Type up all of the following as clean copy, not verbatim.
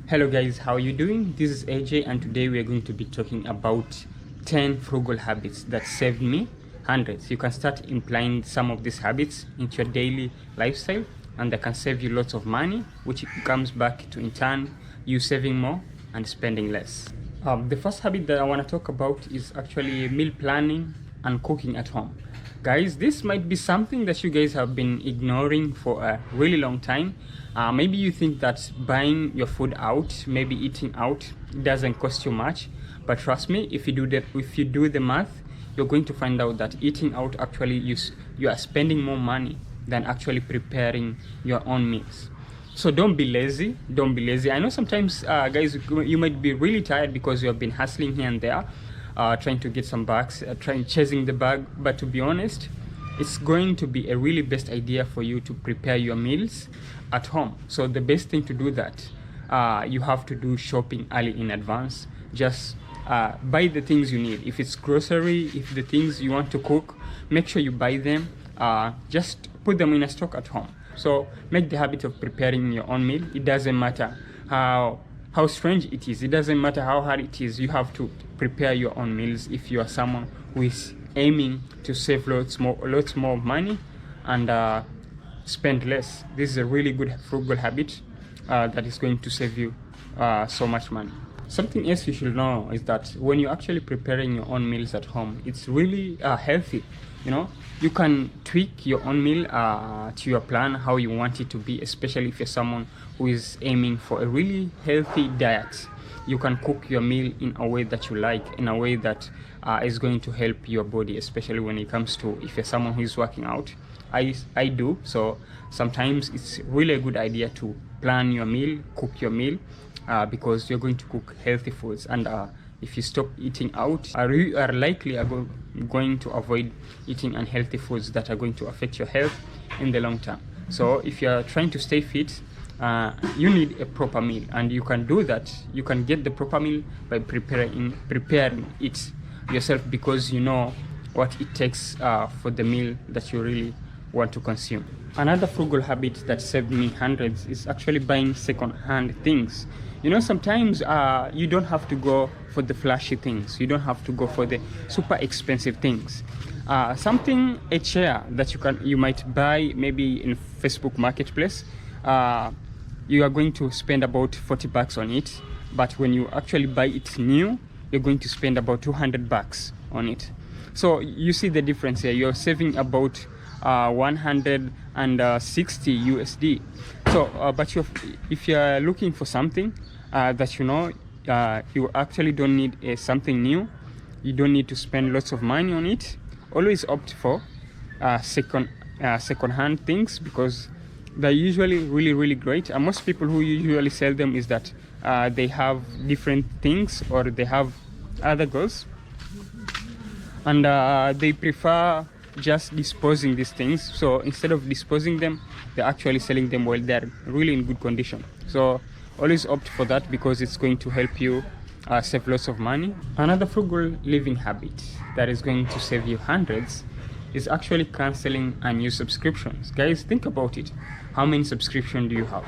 Hello guys, how are you doing? This is AJ and today we are going to be talking about 10 frugal habits that saved me hundreds. You can start implying some of these habits into your daily lifestyle and that can save you lots of money, which comes back to in turn you saving more and spending less. The first habit that I want to talk about is actually meal planning and cooking at home. Guys, this might be something that you guys have been ignoring for a really long time. Maybe you think that buying your food out, maybe eating out, doesn't cost you much, but trust me, if you do the math, you're going to find out that eating out actually you are spending more money than actually preparing your own meals. So don't be lazy. I know sometimes guys, you might be really tired because you have been hustling here and there, trying to get some bucks, chasing the bag. But to be honest, it's going to be a really best idea for you to prepare your meals at home. So the best thing to do that, you have to do shopping early in advance. Just buy the things you need. If it's grocery, if the things you want to cook, make sure you buy them. Just put them in a stock at home. So make the habit of preparing your own meal. It doesn't matter how strange it is. It doesn't matter how hard it is. You have to prepare your own meals if you are someone who is aiming to save lots more money and spend less. This is a really good frugal habit that is going to save you so much money. Something else you should know is that when you're actually preparing your own meals at home, it's really healthy. You know, you can tweak your own meal to your plan, how you want it to be, especially if you're someone who is aiming for a really healthy diet. You can cook your meal in a way that you like, in a way that is going to help your body, especially when it comes to if you're someone who is working out. I do, so sometimes it's really a good idea to plan your meal, cook your meal, because you're going to cook healthy foods, and if you stop eating out, you are likely going to avoid eating unhealthy foods that are going to affect your health in the long term. So if you're trying to stay fit, you need a proper meal, and you can do that. You can get the proper meal by preparing it yourself, because you know what it takes for the meal that you really want to consume. Another frugal habit that saved me hundreds is actually buying second-hand things. You know, sometimes you don't have to go for the flashy things. You don't have to go for the super expensive things. A chair that you might buy maybe in Facebook Marketplace. You are going to spend about 40 bucks on it, but when you actually buy it new, you're going to spend about 200 bucks on it. So you see the difference here. You're saving about 160 USD. So, but if you're looking for something that you know you actually don't need something new, you don't need to spend lots of money on it, always opt for second-hand things, because they're usually really great. And most people who usually sell them is that they have different things, or they have other goals, and they prefer just disposing these things. So instead of disposing them, they're actually selling them while they're really in good condition. So always opt for that, because it's going to help you save lots of money. Another frugal living habit that is going to save you hundreds is actually canceling unused subscriptions. Guys, think about it. How many subscriptions do you have?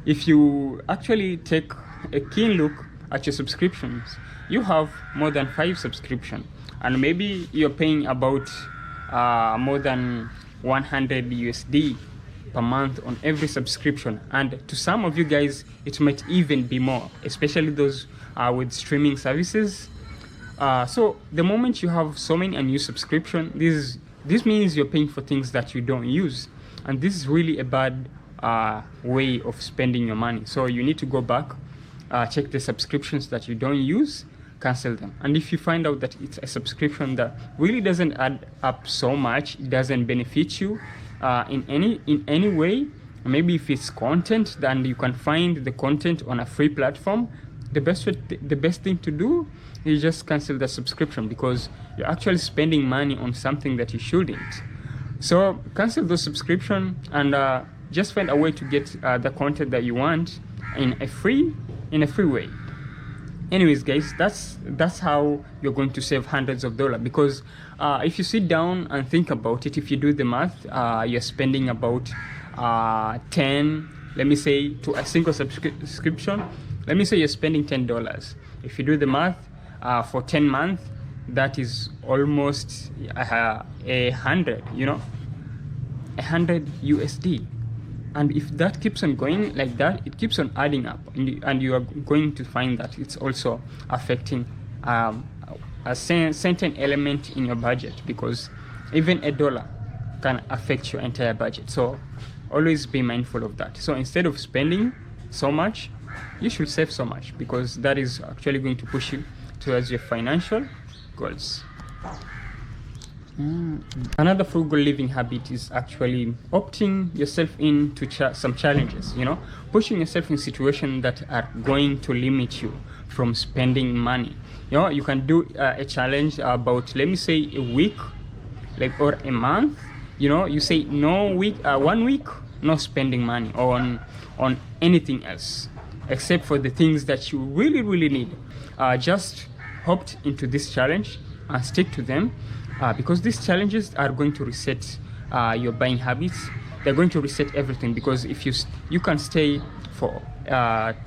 If you actually take a keen look at your subscriptions, you have more than 5 subscriptions, and maybe you're paying about more than 100 USD per month on every subscription. And to some of you guys, it might even be more, especially those with streaming services. So the moment you have so many unused subscription, this means you're paying for things that you don't use, and this is really a bad way of spending your money. So you need to go back, check the subscriptions that you don't use, cancel them. And if you find out that it's a subscription that really doesn't add up so much, it doesn't benefit you in any way, maybe if it's content, then you can find the content on a free platform, the best thing to do is just cancel the subscription, because you're actually spending money on something that you shouldn't. So cancel those subscription and just find a way to get the content that you want in a free way. Anyways guys, that's how you're going to save hundreds of dollars, because if you sit down and think about it, if you do the math, you're spending about 10 let me say, to a single subscription. Let me say you're spending $10. If you do the math, for 10 months, that is almost 100, you know, 100 USD. And if that keeps on going like that, it keeps on adding up, and you are going to find that it's also affecting a certain element in your budget, because even $1 can affect your entire budget. So always be mindful of that. So instead of spending so much, you should save so much, because that is actually going to push you towards your financial goals. Another frugal living habit is actually opting yourself into some challenges, you know, pushing yourself in situations that are going to limit you from spending money. You know, you can do a challenge about, let me say, a week, like, or a month. You know, you say no week, 1 week, no spending money on anything else except for the things that you really need. Just opt into this challenge and stick to them. Because these challenges are going to reset your buying habits. They're going to reset everything, because if you can stay for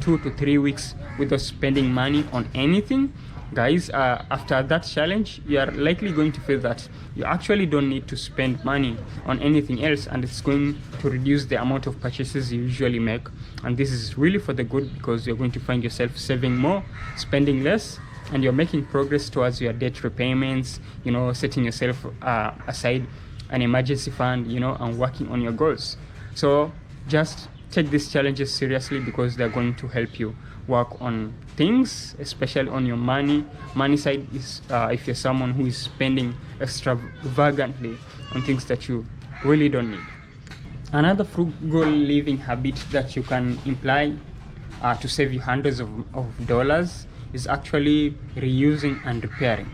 2 to 3 weeks without spending money on anything, guys, after that challenge, you are likely going to feel that you actually don't need to spend money on anything else, and it's going to reduce the amount of purchases you usually make. And this is really for the good, because you're going to find yourself saving more, spending less, and you're making progress towards your debt repayments, you know, setting yourself aside an emergency fund, you know, and working on your goals. So just take these challenges seriously, because they're going to help you work on things, especially on your money side. Is if you're someone who is spending extravagantly on things that you really don't need. Another frugal living habit that you can imply to save you hundreds of dollars is actually reusing and repairing.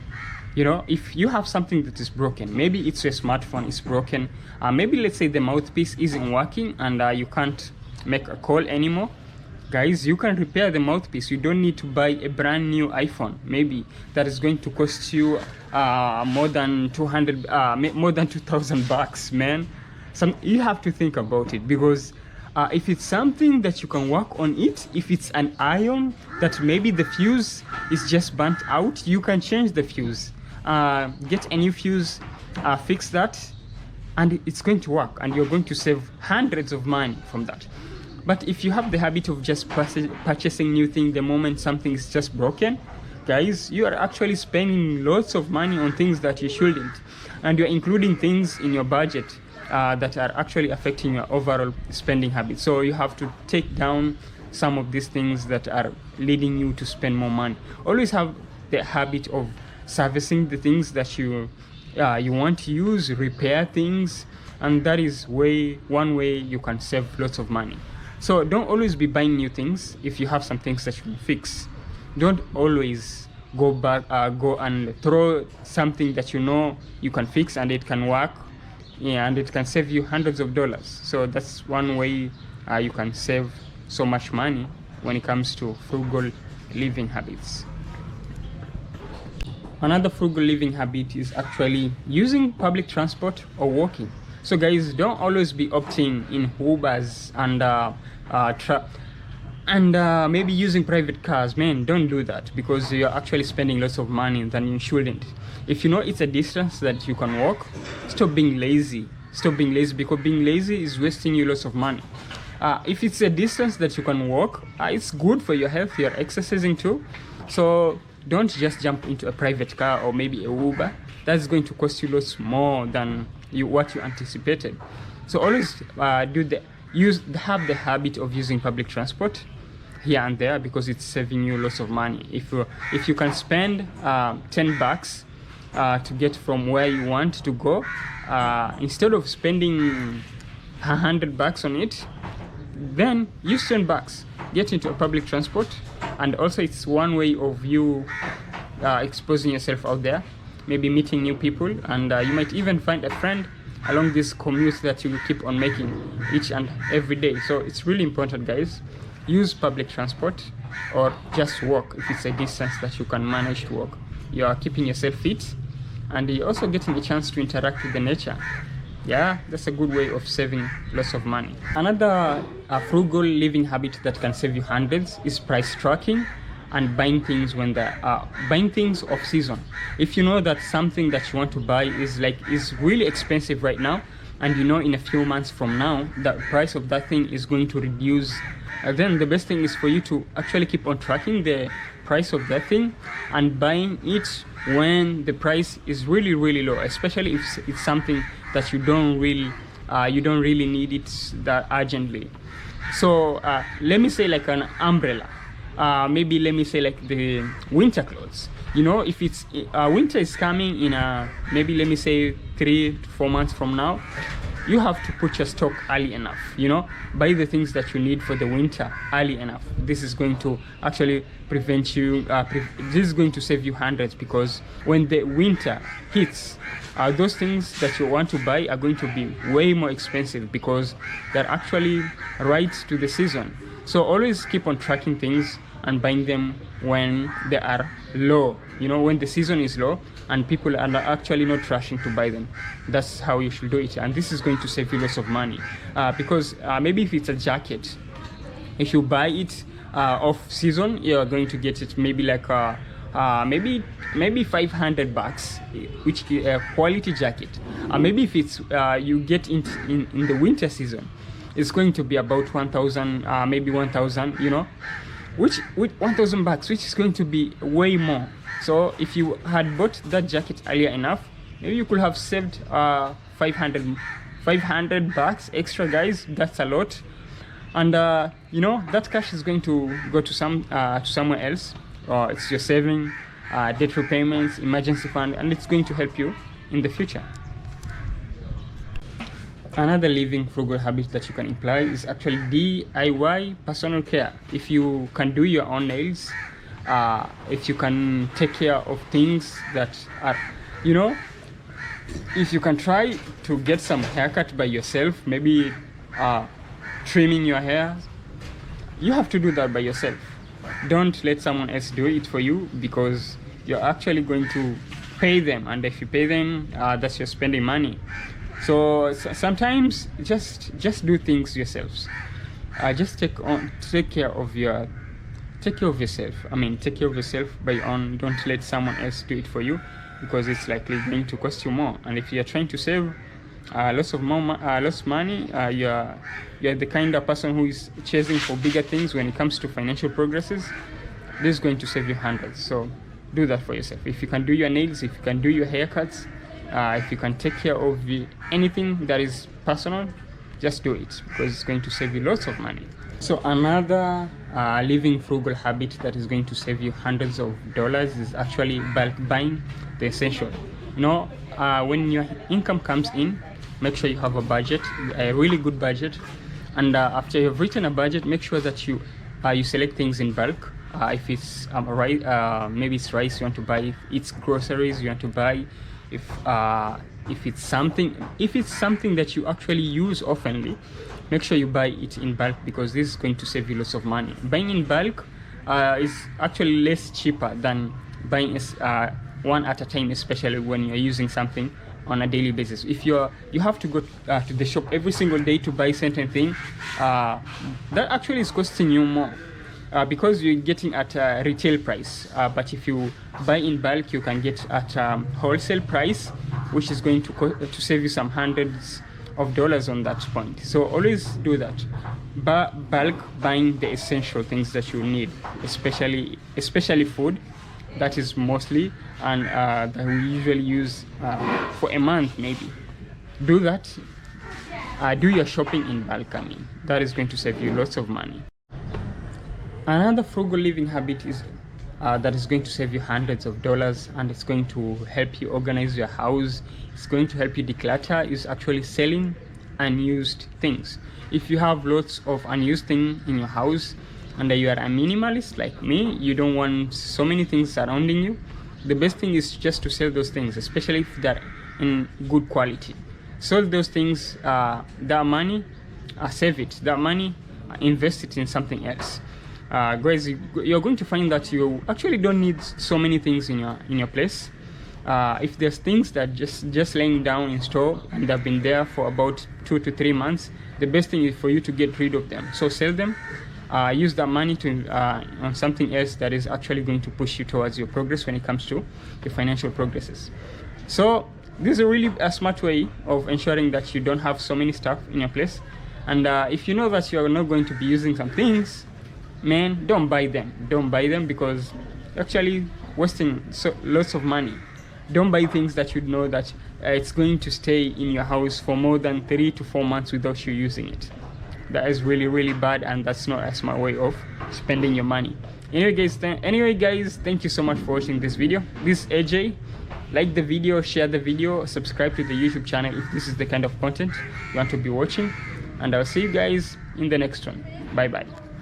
You know, if you have something that is broken, maybe it's your smartphone is broken, maybe let's say the mouthpiece isn't working and you can't make a call anymore. Guys, you can repair the mouthpiece. You don't need to buy a brand new iPhone. Maybe that is going to cost you more than $2,000, man. You have to think about it, because if it's something that you can work on it, if it's an iron that maybe the fuse is just burnt out, you can change the fuse, get a new fuse, fix that, and it's going to work, and you're going to save hundreds of money from that. But if you have the habit of just purchasing new things the moment something is just broken, guys, you are actually spending lots of money on things that you shouldn't, and you're including things in your budget that are actually affecting your overall spending habits. So you have to take down some of these things that are leading you to spend more money. Always have the habit of servicing the things that you want to use, repair things, and that is one way you can save lots of money. So don't always be buying new things. If you have some things that you can fix, don't always go and throw something that you know you can fix and it can work. Yeah, and it can save you hundreds of dollars. So that's one way you can save so much money when it comes to frugal living habits. Another frugal living habit is actually using public transport or walking. So guys, don't always be opting in Ubers and maybe using private cars. Man, don't do that, because you're actually spending lots of money than you shouldn't. If you know it's a distance that you can walk, stop being lazy. Because being lazy is wasting you lots of money. If it's a distance that you can walk, it's good for your health. You're exercising too. So don't just jump into a private car or maybe a Uber. That's going to cost you lots more than what you anticipated. So always have the habit of using public transport here and there, because it's saving you lots of money. If you can spend $10 to get from where you want to go, instead of spending $100 on it, then use $10, get into a public transport. And also it's one way of you exposing yourself out there, maybe meeting new people, and you might even find a friend along this commute that you will keep on making each and every day. So it's really important, guys. Use public transport or just walk if it's a distance that you can manage to walk. You are keeping yourself fit, and you're also getting a chance to interact with the nature. Yeah, that's a good way of saving lots of money. Another a frugal living habit that can save you hundreds is price tracking and buying things when buying things off season. If you know that something that you want to buy is really expensive right now, and you know in a few months from now the price of that thing is going to reduce, then the best thing is for you to actually keep on tracking the price of that thing and buying it when the price is really really low, especially if it's something that you don't really need it that urgently. So let me say like an umbrella, maybe let me say like the winter clothes. You know, if it's winter is coming in maybe let me say 3 to 4 months from now, you have to put your stock early enough. You know, buy the things that you need for the winter early enough. This is going to actually prevent you this is going to save you hundreds, because when the winter hits, those things that you want to buy are going to be way more expensive because they're actually right to the season. So always keep on tracking things and buying them when they are low, you know, when the season is low and people are actually not rushing to buy them. That's how you should do it, and this is going to save you lots of money, because maybe if it's a jacket, if you buy it off season, you're going to get it maybe like maybe $500, which is a quality jacket. Maybe if it's you get in the winter season, it's going to be about 1,000, maybe 1,000, you know, which with $1,000, which is going to be way more. So if you had bought that jacket earlier enough, maybe you could have saved $500 extra, guys. That's a lot. And you know, that cash is going to go to somewhere else. It's your saving, debt repayments, emergency fund, and it's going to help you in the future. Another living frugal habit that you can apply is actually DIY personal care. If you can do your own nails, if you can take care of things that are, you know, if you can try to get some haircut by yourself, maybe trimming your hair, you have to do that by yourself. Don't let someone else do it for you, because you're actually going to pay them, and if you pay them, that's your spending money. So sometimes just do things yourselves. Just take care of yourself. Take care of yourself by your own. Don't let someone else do it for you, because it's likely going to cost you more. And if you're trying to save lots of money, you're the kind of person who is chasing for bigger things when it comes to financial progresses, this is going to save you hundreds. So do that for yourself. If you can do your nails, if you can do your haircuts, if you can take care of anything that is personal, just do it, because it's going to save you lots of money. So another living frugal habit that is going to save you hundreds of dollars is actually bulk buying the essential. You know, when your income comes in, make sure you have a budget, a really good budget, and after you've written a budget, make sure that you select things in bulk. If it's maybe it's rice you want to buy, if it's groceries you want to buy, if it's something that you actually use oftenly, make sure you buy it in bulk, because this is going to save you lots of money. Buying in bulk is actually less cheaper than buying one at a time, especially when you're using something on a daily basis. If you have to go to the shop every single day to buy certain thing, that actually is costing you more, because you're getting at a retail price. But if you buy in bulk, you can get at wholesale price, which is going to save you some hundreds of dollars on that point. So always do that. Bulk buying the essential things that you need, especially food. That is mostly, and that we usually use for a month maybe. Do that. Do your shopping in bulk. That is going to save you lots of money. Another frugal living habit is that is going to save you hundreds of dollars, and it's going to help you organize your house. It's going to help you declutter, is actually selling unused things. If you have lots of unused things in your house and you are a minimalist like me, you don't want so many things surrounding you, the best thing is just to sell those things, especially if they're in good quality. Sell those things, that money, save it. That money, invest it in something else. Guys, you're going to find that you actually don't need so many things in your place. If there's things that just laying down in store and they've been there for about 2 to 3 months, the best thing is for you to get rid of them. So sell them, use that money to on something else that is actually going to push you towards your progress when it comes to your financial progresses. So this is a really smart way of ensuring that you don't have so many stuff in your place. And if you know that you are not going to be using some things, man, don't buy them. Don't buy them, because you're actually wasting lots of money. Don't buy things that you know that it's going to stay in your house for more than 3 to 4 months without you using it. That is really, really bad, and that's not a smart way of spending your money. Anyway guys, thank you so much for watching this video. This is AJ. Like the video, share the video, subscribe to the YouTube channel if this is the kind of content you want to be watching, and I'll see you guys in the next one. Bye bye.